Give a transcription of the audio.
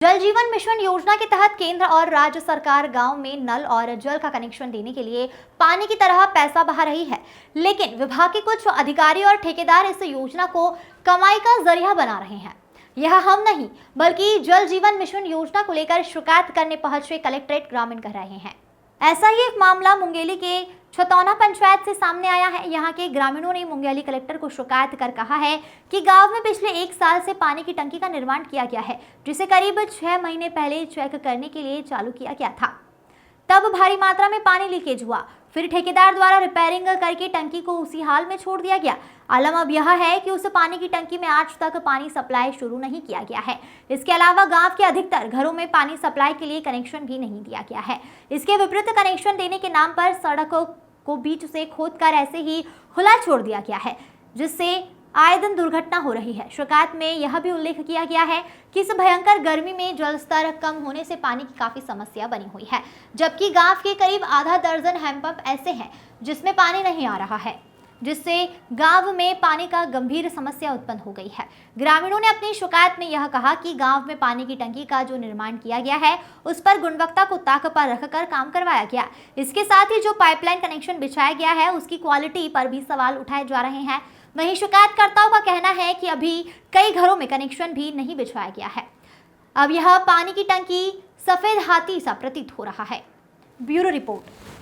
जल जीवन मिशन योजना के तहत केंद्र और राज्य सरकार गांव में नल और जल का कनेक्शन देने के लिए पानी की तरह पैसा बहा रही है, लेकिन विभाग के कुछ अधिकारी और ठेकेदार इस योजना को कमाई का जरिया बना रहे हैं। यह हम नहीं बल्कि जल जीवन मिशन योजना को लेकर शिकायत करने पहुंचे कलेक्ट्रेट ग्रामीण कह रहे हैं। ऐसा ही एक मामला मुंगेली के छतौना पंचायत से सामने आया है। यहाँ के ग्रामीणों ने मुंगेली कलेक्टर को शिकायत कर कहा है कि गांव में पिछले 1 साल से पानी की टंकी का निर्माण किया गया है, जिसे करीब 6 महीने पहले चेक करने के लिए चालू किया गया था। तब भारी मात्रा में पानी लीकेज हुआ, फिर ठेकेदार द्वारा रिपेयरिंग करके टंकी को उसी हाल में छोड़ दिया गया। आलम अब यह है कि उस पानी की टंकी में आज तक पानी सप्लाई शुरू नहीं किया गया है। इसके अलावा गांव के अधिकतर घरों में पानी सप्लाई के लिए कनेक्शन भी नहीं दिया गया है। इसके विपरीत कनेक्शन देने के नाम पर सड़कों को बीच से खोदकर ऐसे ही खुला छोड़ दिया गया है, जिससे आए दिन दुर्घटना हो रही है। शिकायत में यह भी उल्लेख किया गया है कि इस भयंकर गर्मी में जल स्तर कम होने से पानी की काफी समस्या बनी हुई है, जबकि गांव के करीब आधा दर्जन हैंडपंप ऐसे हैं जिसमें पानी नहीं आ रहा है, जिससे गांव में पानी का गंभीर समस्या उत्पन्न हो गई है। ग्रामीणों ने अपनी शिकायत में यह कहा कि गांव में पानी की टंकी का जो निर्माण किया गया है उस पर गुणवत्ता को ताक पर रखकर काम करवाया गया। इसके साथ ही जो पाइपलाइन कनेक्शन बिछाया गया है उसकी क्वालिटी पर भी सवाल उठाए जा रहे हैं। वहीं शिकायतकर्ताओं का कहना है कि अभी कई घरों में कनेक्शन भी नहीं बिछवाया गया है। अब यह पानी की टंकी सफेद हाथी सा प्रतीत हो रहा है। Bureau report.